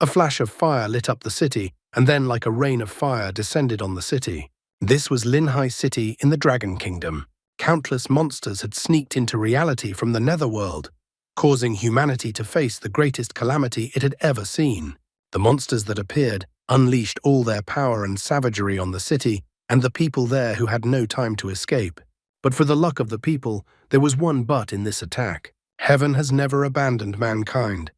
A flash of fire lit up the city, and then like a rain of fire descended on the city. This was Linhai City in the Dragon Kingdom. Countless monsters had sneaked into reality from the netherworld, causing humanity to face the greatest calamity it had ever seen. The monsters that appeared unleashed all their power and savagery on the city and the people there who had no time to escape. But for the luck of the people, there was one but in this attack. Heaven has never abandoned mankind,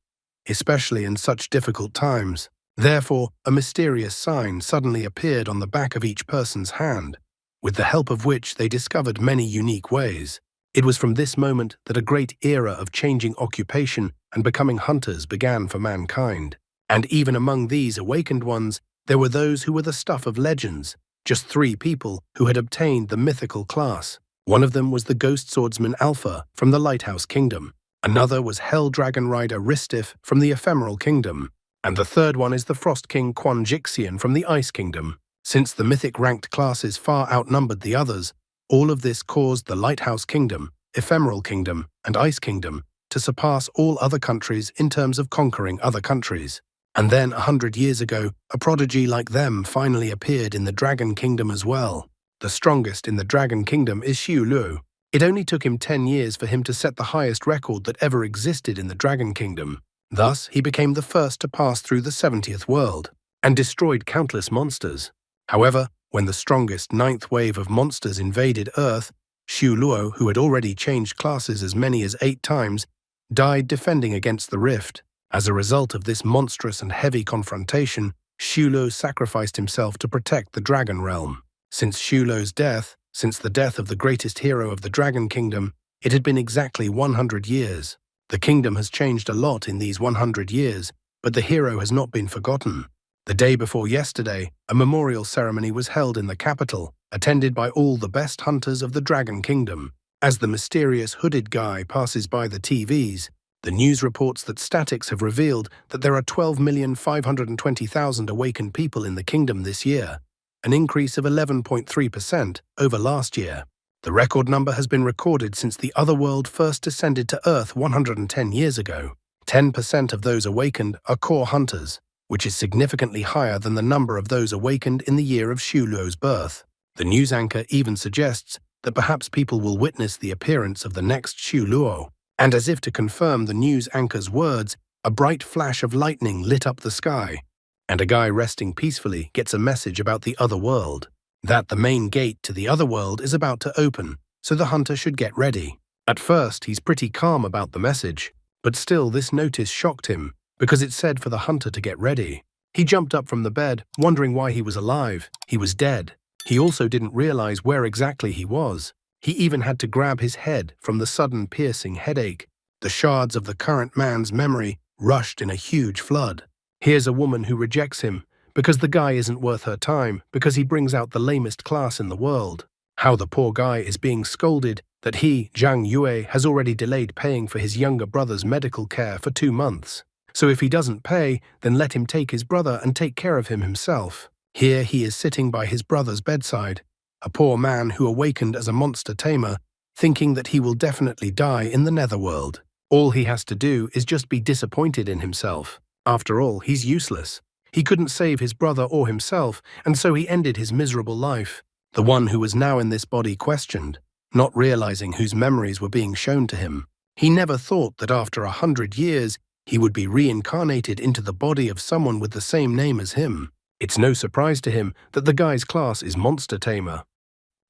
especially in such difficult times. Therefore, a mysterious sign suddenly appeared on the back of each person's hand, with the help of which they discovered many unique ways. It was from this moment that a great era of changing occupation and becoming hunters began for mankind. And even among these awakened ones, there were those who were the stuff of legends, just 3 people who had obtained the mythical class. One of them was the ghost swordsman Alpha from the Lighthouse Kingdom. Another was Hell Dragon Rider Ristif from the Ephemeral Kingdom. And the third one is the Frost King Quan Jixian from the Ice Kingdom. Since the mythic ranked classes far outnumbered the others, all of this caused the Lighthouse Kingdom, Ephemeral Kingdom, and Ice Kingdom to surpass all other countries in terms of conquering other countries. And then 100 years ago, a prodigy like them finally appeared in the Dragon Kingdom as well. The strongest in the Dragon Kingdom is Xiu Luo. It only took him 10 years for him to set the highest record that ever existed in the Dragon Kingdom. Thus, he became the first to pass through the 70th world and destroyed countless monsters. However, when the strongest 9th wave of monsters invaded Earth, Xiu Luo, who had already changed classes as many as 8 times, died defending against the rift. As a result of this monstrous and heavy confrontation, Xiu Luo sacrificed himself to protect the Dragon Realm. Since the death of the greatest hero of the Dragon Kingdom, it had been exactly 100 years. The kingdom has changed a lot in these 100 years, but the hero has not been forgotten. The day before yesterday, a memorial ceremony was held in the capital, attended by all the best hunters of the Dragon Kingdom. As the mysterious hooded guy passes by the TVs, the news reports that statics have revealed that there are 12,520,000 awakened people in the kingdom this year, an increase of 11.3% over last year. The record number has been recorded since the Otherworld first descended to Earth 110 years ago. 10% of those awakened are core hunters, which is significantly higher than the number of those awakened in the year of Xiu Luo's birth. The news anchor even suggests that perhaps people will witness the appearance of the next Xiu Luo. And as if to confirm the news anchor's words, a bright flash of lightning lit up the sky, and a guy resting peacefully gets a message about the other world, that the main gate to the other world is about to open, so the hunter should get ready. At first, he's pretty calm about the message, but still this notice shocked him, because it said for the hunter to get ready. He jumped up from the bed, wondering why he was alive. He was dead. He also didn't realize where exactly he was. He even had to grab his head from the sudden piercing headache. The shards of the current man's memory rushed in a huge flood. Here's a woman who rejects him because the guy isn't worth her time, because he brings out the lamest class in the world. How the poor guy is being scolded that he, Zhang Yue, has already delayed paying for his younger brother's medical care for 2 months. So if he doesn't pay, then let him take his brother and take care of him himself. Here he is sitting by his brother's bedside, a poor man who awakened as a monster tamer, thinking that he will definitely die in the netherworld. All he has to do is just be disappointed in himself. After all, he's useless. He couldn't save his brother or himself, and so he ended his miserable life. The one who was now in this body questioned, not realizing whose memories were being shown to him. He never thought that after 100 years, he would be reincarnated into the body of someone with the same name as him. It's no surprise to him that the guy's class is Monster Tamer.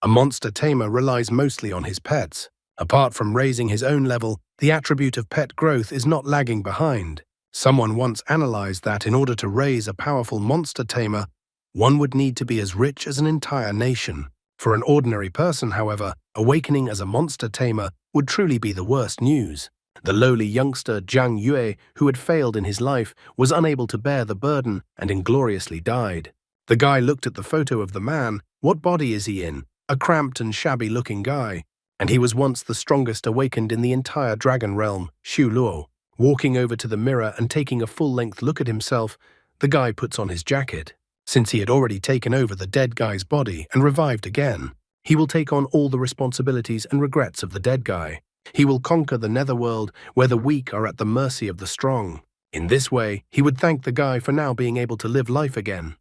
A monster tamer relies mostly on his pets. Apart from raising his own level, the attribute of pet growth is not lagging behind. Someone once analyzed that in order to raise a powerful monster tamer, one would need to be as rich as an entire nation. For an ordinary person, however, awakening as a monster tamer would truly be the worst news. The lowly youngster Zhang Yue, who had failed in his life, was unable to bear the burden and ingloriously died. The guy looked at the photo of the man. What body is he in? A cramped and shabby-looking guy. And he was once the strongest awakened in the entire Dragon Realm, Xiu Luo. Walking over to the mirror and taking a full-length look at himself, the guy puts on his jacket. Since he had already taken over the dead guy's body and revived again, he will take on all the responsibilities and regrets of the dead guy. He will conquer the netherworld where the weak are at the mercy of the strong. In this way, he would thank the guy for now being able to live life again.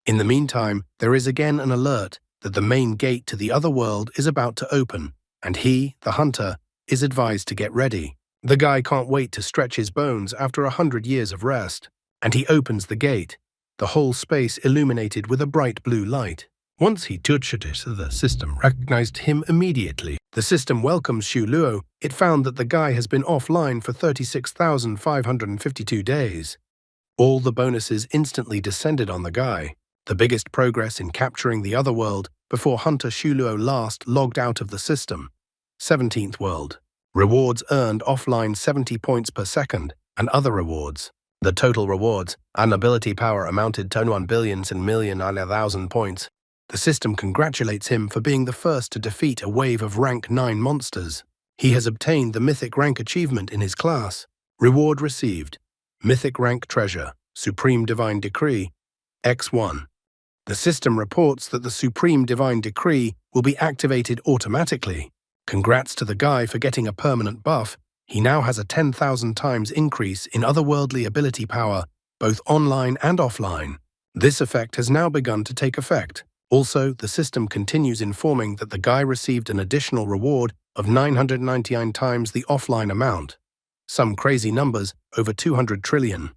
In the meantime, there is again an alert that the main gate to the other world is about to open, and he, the hunter, is advised to get ready. The guy can't wait to stretch his bones after 100 years of rest, and he opens the gate, the whole space illuminated with a bright blue light. Once he touched it, the system recognized him immediately. The system welcomes Xu Luo. It found that the guy has been offline for 36,552 days. All the bonuses instantly descended on the guy. The biggest progress in capturing the other world before Hunter Xu Luo last logged out of the system. 17th world. Rewards earned offline 70 points per second, and other rewards. The total rewards and ability power amounted to 1,000,000,000 points. The system congratulates him for being the first to defeat a wave of rank 9 monsters. He has obtained the Mythic rank achievement in his class. Reward received. Mythic rank treasure, Supreme Divine Decree, X1. The system reports that the Supreme Divine Decree will be activated automatically. Congrats to the guy for getting a permanent buff. He now has a 10,000 times increase in otherworldly ability power, both online and offline. This effect has now begun to take effect. Also, the system continues informing that the guy received an additional reward of 999 times the offline amount. Some crazy numbers, over 200 trillion.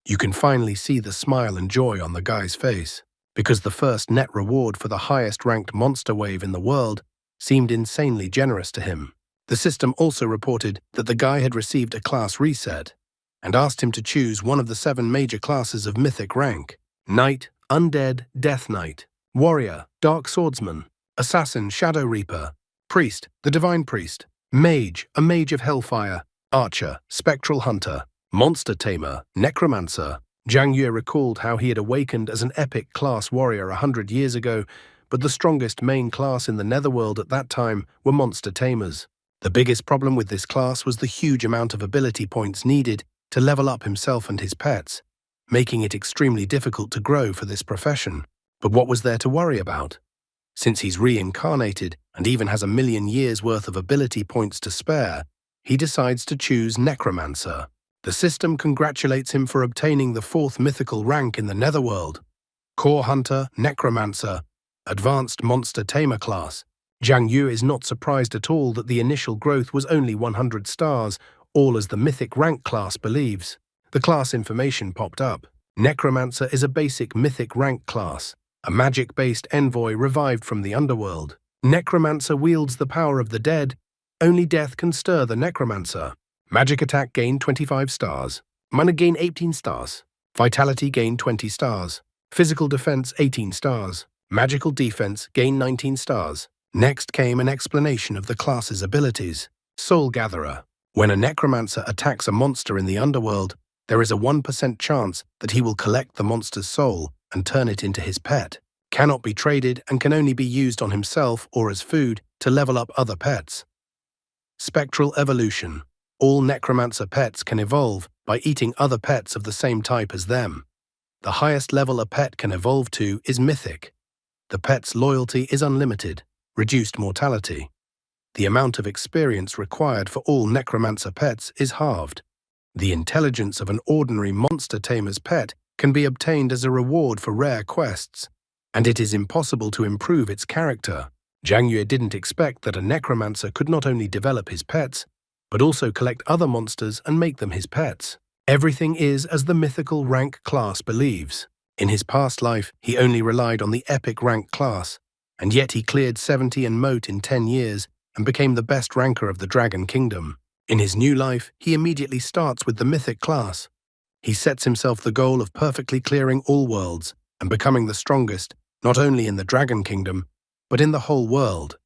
You can finally see the smile and joy on the guy's face, because the first net reward for the highest-ranked monster wave in the world seemed insanely generous to him. The system also reported that the guy had received a class reset and asked him to choose one of the 7 major classes of Mythic rank: Knight, Undead, Death Knight, Warrior, Dark Swordsman, Assassin, Shadow Reaper, Priest, the Divine Priest, Mage, a Mage of Hellfire, Archer, Spectral Hunter, Monster Tamer, Necromancer. Zhang Yue recalled how he had awakened as an epic class warrior 100 years ago, but the strongest main class in the Netherworld at that time were Monster Tamers. The biggest problem with this class was the huge amount of ability points needed to level up himself and his pets, making it extremely difficult to grow for this profession. But what was there to worry about? Since he's reincarnated and even has 1,000,000 years worth of ability points to spare, he decides to choose Necromancer. The system congratulates him for obtaining the 4th mythical rank in the Netherworld. Core Hunter, Necromancer, Advanced Monster Tamer class. Zhang Yue is not surprised at all that the initial growth was only 100 stars, all as the Mythic rank class believes. The class information popped up. Necromancer is a basic Mythic rank class, a magic-based envoy revived from the underworld. Necromancer wields the power of the dead. Only death can stir the Necromancer. Magic attack gain 25 stars. Mana gain 18 stars. Vitality gain 20 stars. Physical defense 18 stars. Magical defense gain 19 stars. Next came an explanation of the class's abilities. Soul Gatherer. When a Necromancer attacks a monster in the underworld, there is a 1% chance that he will collect the monster's soul and turn it into his pet. Cannot be traded and can only be used on himself or as food to level up other pets. Spectral Evolution. All Necromancer pets can evolve by eating other pets of the same type as them. The highest level a pet can evolve to is Mythic. The pet's loyalty is unlimited, reduced mortality. The amount of experience required for all Necromancer pets is halved. The intelligence of an ordinary Monster Tamer's pet can be obtained as a reward for rare quests, and it is impossible to improve its character. Zhang Yue didn't expect that a Necromancer could not only develop his pets, but also collect other monsters and make them his pets. Everything is as the mythical rank class believes. In his past life, he only relied on the epic rank class, and yet he cleared 70 and moat in 10 years and became the best ranker of the Dragon Kingdom. In his new life, he immediately starts with the mythic class. He sets himself the goal of perfectly clearing all worlds and becoming the strongest, not only in the Dragon Kingdom, but in the whole world.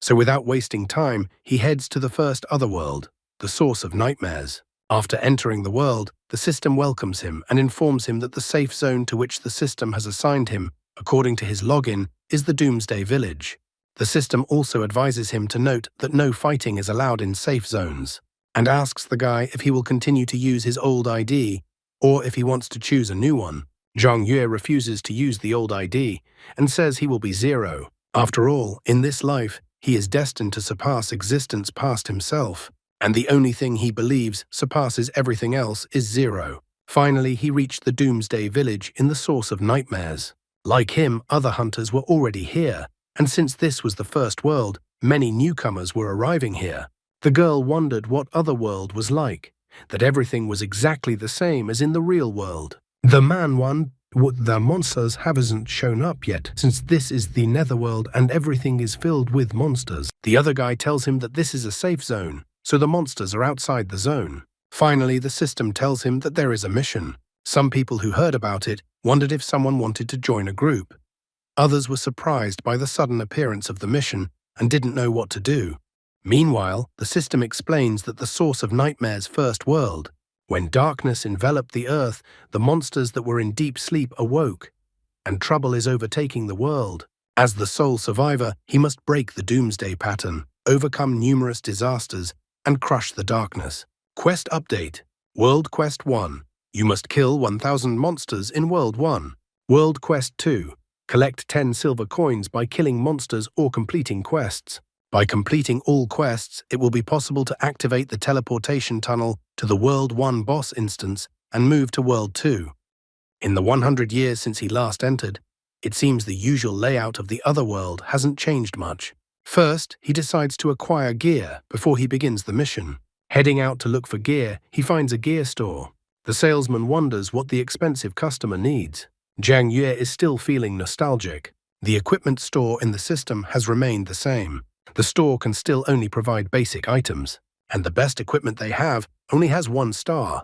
So without wasting time, he heads to the first otherworld, the source of nightmares. After entering the world, the system welcomes him and informs him that the safe zone to which the system has assigned him, according to his login, is the Doomsday Village. The system also advises him to note that no fighting is allowed in safe zones, and asks the guy if he will continue to use his old ID, or if he wants to choose a new one. Zhang Yue refuses to use the old ID, and says he will be 0. After all, in this life, he is destined to surpass existence past himself, and the only thing he believes surpasses everything else is 0. Finally, he reached the Doomsday Village in the Source of Nightmares. Like him, other hunters were already here, and since this was the first world, many newcomers were arriving here. The girl wondered what other world was like, that everything was exactly the same as in the real world. The monsters haven't shown up yet, since this is the netherworld and everything is filled with monsters. The other guy tells him that this is a safe zone, so the monsters are outside the zone. Finally, the system tells him that there is a mission. Some people who heard about it wondered if someone wanted to join a group. Others were surprised by the sudden appearance of the mission and didn't know what to do. Meanwhile, the system explains that the Source of Nightmares' first world, when darkness enveloped the earth, the monsters that were in deep sleep awoke, and trouble is overtaking the world. As the sole survivor, he must break the doomsday pattern, overcome numerous disasters, and crush the darkness. Quest update. World Quest 1. You must kill 1,000 monsters in World 1. World Quest 2. Collect 10 silver coins by killing monsters or completing quests. By completing all quests, it will be possible to activate the teleportation tunnel to the World 1 boss instance and move to World 2. In the 100 years since he last entered, it seems the usual layout of the other world hasn't changed much. First, he decides to acquire gear before he begins the mission. Heading out to look for gear, he finds a gear store. The salesman wonders what the expensive customer needs. Jiang Yue is still feeling nostalgic. The equipment store in the system has remained the same. The store can still only provide basic items, and the best equipment they have only has 1 star.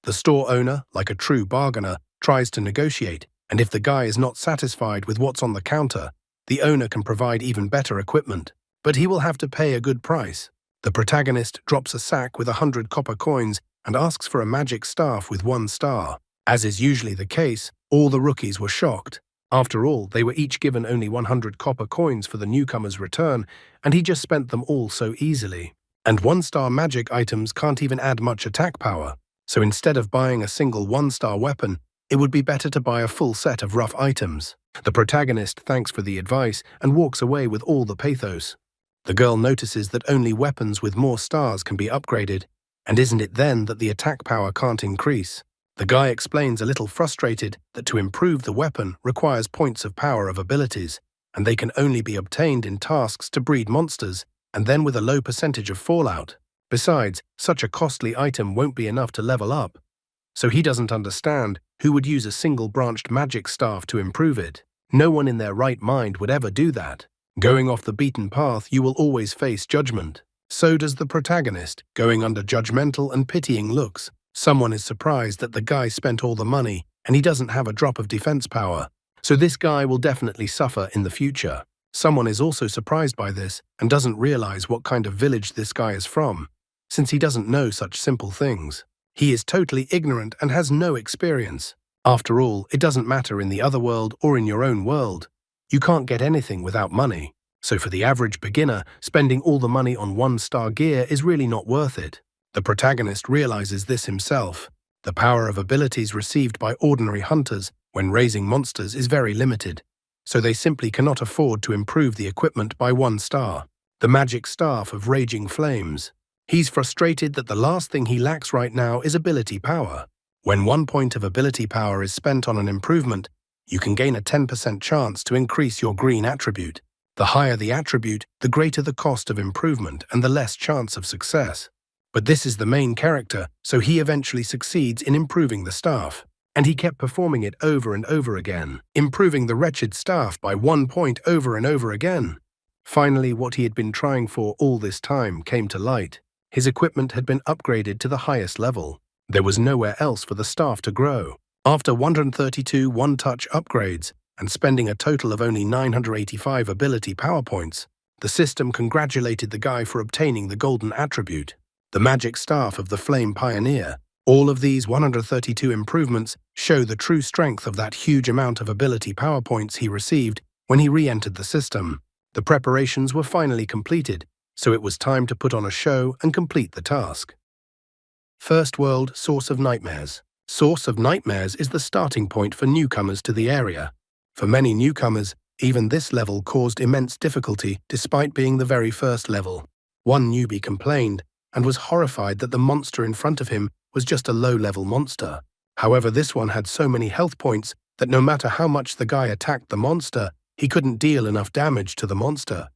The store owner, like a true bargainer, tries to negotiate, and if the guy is not satisfied with what's on the counter, the owner can provide even better equipment, but he will have to pay a good price. The protagonist drops a sack with 100 copper coins and asks for a magic staff with 1 star. As is usually the case, all the rookies were shocked. After all, they were each given only 100 copper coins for the newcomer's return, and he just spent them all so easily. And 1-star magic items can't even add much attack power, so instead of buying a single 1-star weapon, it would be better to buy a full set of rough items. The protagonist thanks for the advice and walks away with all the pathos. The girl notices that only weapons with more stars can be upgraded, and isn't it then that the attack power can't increase? The guy explains a little frustrated that to improve the weapon requires points of power of abilities, and they can only be obtained in tasks to breed monsters, and then with a low percentage of fallout. Besides, such a costly item won't be enough to level up. So he doesn't understand who would use a single-branched magic staff to improve it. No one in their right mind would ever do that. Going off the beaten path, you will always face judgment. So does the protagonist, going under judgmental and pitying looks. Someone is surprised that the guy spent all the money and he doesn't have a drop of defense power. So this guy will definitely suffer in the future. Someone is also surprised by this and doesn't realize what kind of village this guy is from, since he doesn't know such simple things. He is totally ignorant and has no experience. After all, it doesn't matter in the other world or in your own world. You can't get anything without money. So for the average beginner, spending all the money on 1-star gear is really not worth it. The protagonist realizes this himself. The power of abilities received by ordinary hunters when raising monsters is very limited, so they simply cannot afford to improve the equipment by 1 star. The magic staff of raging flames. He's frustrated that the last thing he lacks right now is ability power. When 1 point of ability power is spent on an improvement, you can gain a 10% chance to increase your green attribute. The higher the attribute, the greater the cost of improvement and the less chance of success. But this is the main character, so he eventually succeeds in improving the staff. And he kept performing it over and over again, improving the wretched staff by 1 point over and over again. Finally, what he had been trying for all this time came to light. His equipment had been upgraded to the highest level. There was nowhere else for the staff to grow. After 132 one-touch upgrades and spending a total of only 985 ability power points, the system congratulated the guy for obtaining the golden attribute, the magic staff of the Flame Pioneer. All of these 132 improvements show the true strength of that huge amount of ability power points he received when he re-entered the system. The preparations were finally completed, so it was time to put on a show and complete the task. First World, Source of Nightmares. Source of Nightmares is the starting point for newcomers to the area. For many newcomers, even this level caused immense difficulty despite being the very first level. One newbie complained and was horrified that the monster in front of him was just a low-level monster. However, this one had so many health points that no matter how much the guy attacked the monster, he couldn't deal enough damage to the monster.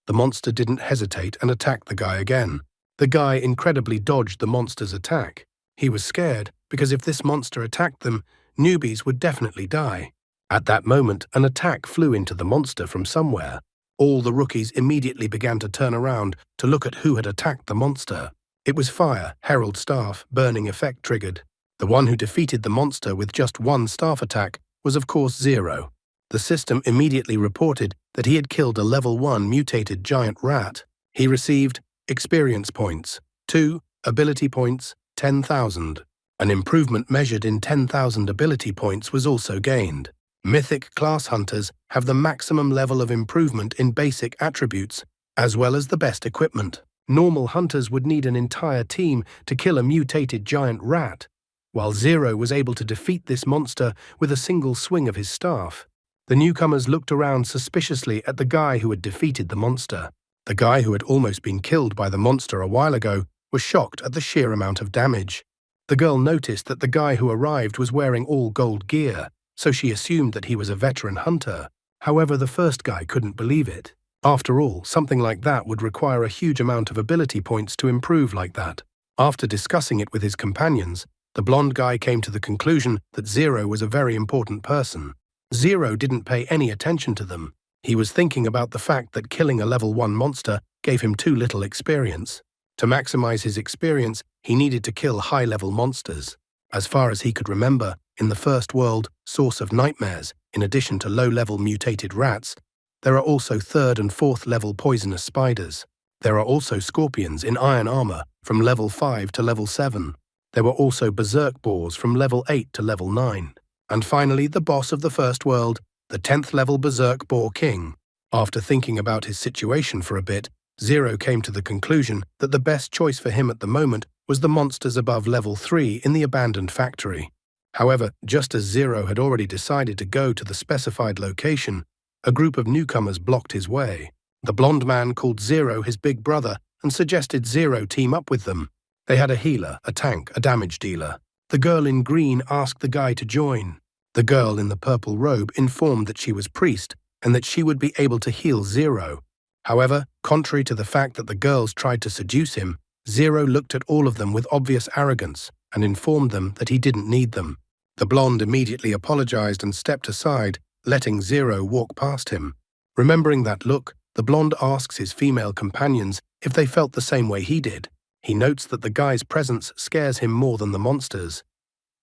The monster didn't hesitate and attacked the guy again. The guy incredibly dodged the monster's attack. He was scared because if this monster attacked them, newbies would definitely die. At that moment, an attack flew into the monster from somewhere. All the rookies immediately began to turn around to look at who had attacked the monster. It was Fire, Herald Staff, Burning Effect triggered. The one who defeated the monster with just one staff attack was of course Zero. The system immediately reported that he had killed a level 1 mutated giant rat. He received experience points, 2 ability points, 10,000. An improvement measured in 10,000 ability points was also gained. Mythic class hunters have the maximum level of improvement in basic attributes, as well as the best equipment. Normal hunters would need an entire team to kill a mutated giant rat, while Zero was able to defeat this monster with a single swing of his staff. The newcomers looked around suspiciously at the guy who had defeated the monster. The guy who had almost been killed by the monster a while ago was shocked at the sheer amount of damage. The girl noticed that the guy who arrived was wearing all gold gear, so she assumed that he was a veteran hunter. However, the first guy couldn't believe it. After all, something like that would require a huge amount of ability points to improve like that. After discussing it with his companions, the blonde guy came to the conclusion that Zero was a very important person. Zero didn't pay any attention to them. He was thinking about the fact that killing a level 1 monster gave him too little experience. To maximize his experience, he needed to kill high-level monsters. As far as he could remember, in the first world, Source of Nightmares, in addition to low-level mutated rats, there are also 3rd and 4th level poisonous spiders. There are also scorpions in iron armor from level 5 to level 7. There were also berserk boars from level 8 to level 9. And finally, the boss of the first world, the 10th level berserk boar king. After thinking about his situation for a bit, Zero came to the conclusion that the best choice for him at the moment was the monsters above level 3 in the abandoned factory. However, just as Zero had already decided to go to the specified location, a group of newcomers blocked his way. The blonde man called Zero his big brother and suggested Zero team up with them. They had a healer, a tank, a damage dealer. The girl in green asked the guy to join. The girl in the purple robe informed that she was priest and that she would be able to heal Zero. However, contrary to the fact that the girls tried to seduce him, Zero looked at all of them with obvious arrogance and informed them that he didn't need them. The blonde immediately apologized and stepped aside, letting Zero walk past him. Remembering that look, the blonde asks his female companions if they felt the same way he did. He notes that the guy's presence scares him more than the monsters.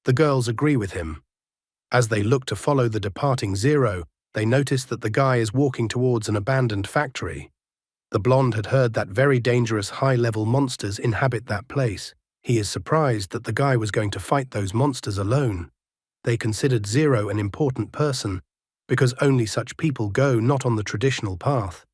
The girls agree with him. As they look to follow the departing Zero, they notice that the guy is walking towards an abandoned factory. The blonde had heard that very dangerous high-level monsters inhabit that place. He is surprised that the guy was going to fight those monsters alone. They considered Zero an important person, because only such people go not on the traditional path.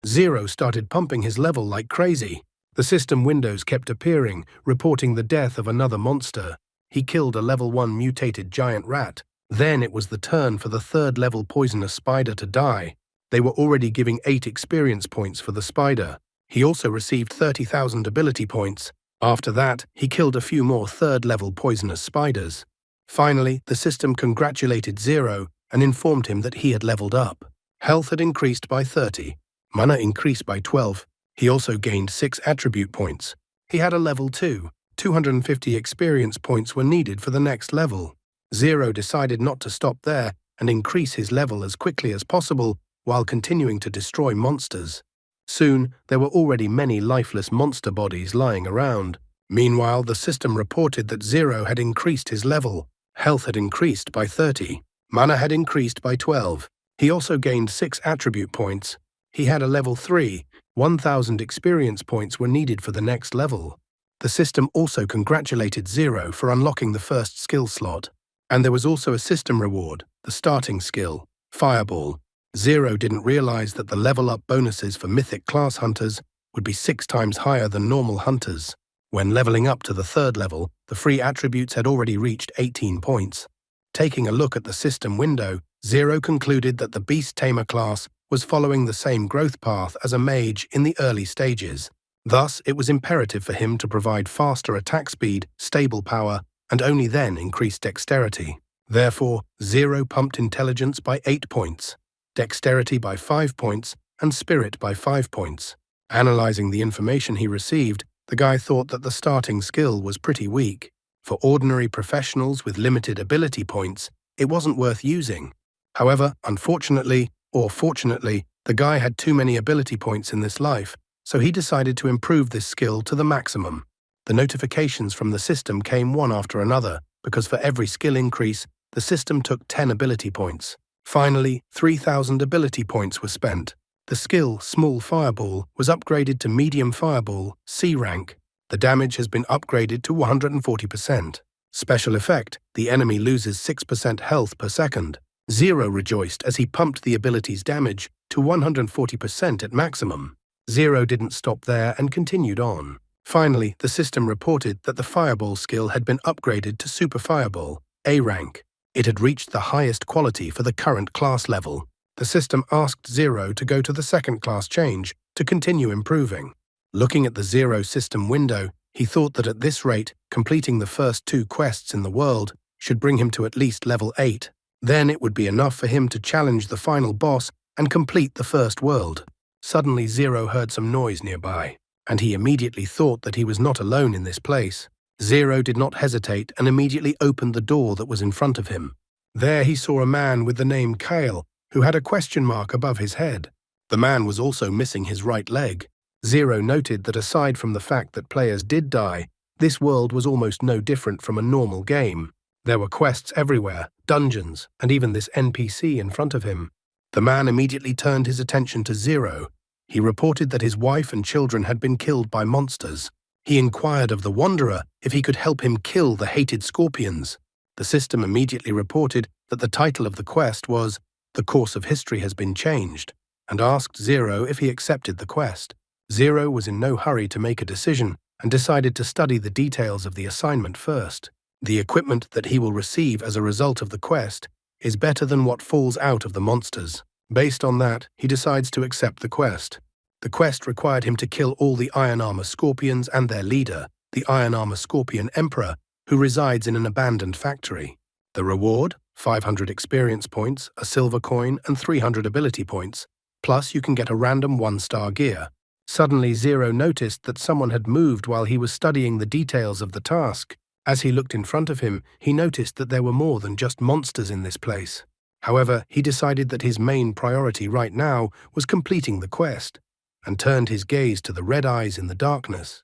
Zero started pumping his level like crazy. The system windows kept appearing, reporting the death of another monster. He killed a level 1 mutated giant rat. Then it was the turn for the 3rd level poisonous spider to die. They were already giving 8 experience points for the spider. He also received 30,000 ability points. After that, he killed a few more 3rd level poisonous spiders. Finally, the system congratulated Zero and informed him that he had leveled up. Health had increased by 30. Mana increased by 12. He also gained 6 attribute points. He had a level 2. 250 experience points were needed for the next level. Zero decided not to stop there and increase his level as quickly as possible while continuing to destroy monsters. Soon, there were already many lifeless monster bodies lying around. Meanwhile, the system reported that Zero had increased his level. Health had increased by 30. Mana had increased by 12. He also gained 6 attribute points. He had a level 3. 1,000 experience points were needed for the next level. The system also congratulated Zero for unlocking the first skill slot. And there was also a system reward, the starting skill, Fireball. Zero didn't realize that the level-up bonuses for mythic class hunters would be 6 times higher than normal hunters. When leveling up to the 3rd level, the free attributes had already reached 18 points. Taking a look at the system window, Zero concluded that the Beast Tamer class was following the same growth path as a mage in the early stages. Thus, it was imperative for him to provide faster attack speed, stable power, and only then increased dexterity. Therefore, Zero pumped intelligence by 8 points, dexterity by 5 points, and spirit by 5 points. Analyzing the information he received, the guy thought that the starting skill was pretty weak. For ordinary professionals with limited ability points, it wasn't worth using. However, unfortunately, or fortunately, the guy had too many ability points in this life, so he decided to improve this skill to the maximum. The notifications from the system came one after another, because for every skill increase, the system took 10 ability points. Finally, 3,000 ability points were spent. The skill, Small Fireball, was upgraded to Medium Fireball, C rank. The damage has been upgraded to 140%. Special effect, the enemy loses 6% health per second. Zero rejoiced as he pumped the ability's damage to 140% at maximum. Zero didn't stop there and continued on. Finally, the system reported that the Fireball skill had been upgraded to Super Fireball, A rank. It had reached the highest quality for the current class level. The system asked Zero to go to the second class change to continue improving. Looking at the Zero system window, he thought that at this rate, completing the first 2 quests in the world should bring him to at least level 8. Then it would be enough for him to challenge the final boss and complete the first world. Suddenly Zero heard some noise nearby, and he immediately thought that he was not alone in this place. Zero did not hesitate and immediately opened the door that was in front of him. There he saw a man with the name Kale, who had a question mark above his head. The man was also missing his right leg. Zero noted that aside from the fact that players did die, this world was almost no different from a normal game. There were quests everywhere, dungeons, and even this NPC in front of him. The man immediately turned his attention to Zero. He reported that his wife and children had been killed by monsters. He inquired of the Wanderer if he could help him kill the hated scorpions. The system immediately reported that the title of the quest was "The Course of History Has Been Changed," and asked Zero if he accepted the quest. Zero was in no hurry to make a decision and decided to study the details of the assignment first. The equipment that he will receive as a result of the quest is better than what falls out of the monsters. Based on that, he decides to accept the quest. The quest required him to kill all the Iron Armor Scorpions and their leader, the Iron Armor Scorpion Emperor, who resides in an abandoned factory. The reward? 500 experience points, a silver coin, and 300 ability points. Plus, you can get a random 1-star gear. Suddenly, Zero noticed that someone had moved while he was studying the details of the task. As he looked in front of him, he noticed that there were more than just monsters in this place. However, he decided that his main priority right now was completing the quest, and turned his gaze to the red eyes in the darkness.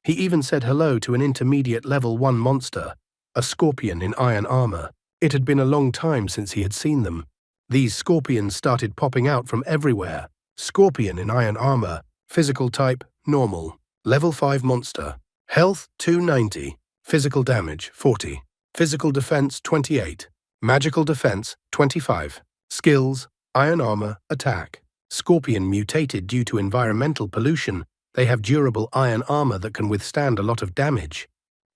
He even said hello to an intermediate level 1 monster, a scorpion in iron armor. It had been a long time since he had seen them. These scorpions started popping out from everywhere. Scorpion in iron armor, physical type, normal, level 5 monster, health 290, physical damage 40, physical defense 28, magical defense 25, skills, iron armor, attack. Scorpion mutated due to environmental pollution. They have durable iron armor that can withstand a lot of damage.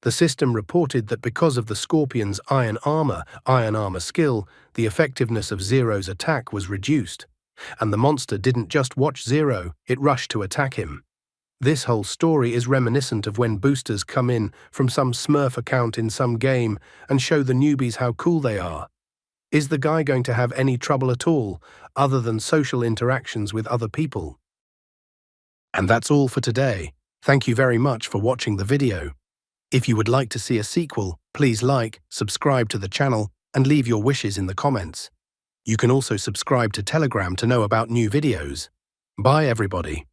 The system reported that because of the Scorpion's iron armor skill, the effectiveness of Zero's attack was reduced. And the monster didn't just watch Zero, it rushed to attack him. This whole story is reminiscent of when boosters come in from some Smurf account in some game and show the newbies how cool they are. Is the guy going to have any trouble at all, other than social interactions with other people? And that's all for today. Thank you very much for watching the video. If you would like to see a sequel, please like, subscribe to the channel, and leave your wishes in the comments. You can also subscribe to Telegram to know about new videos. Bye everybody.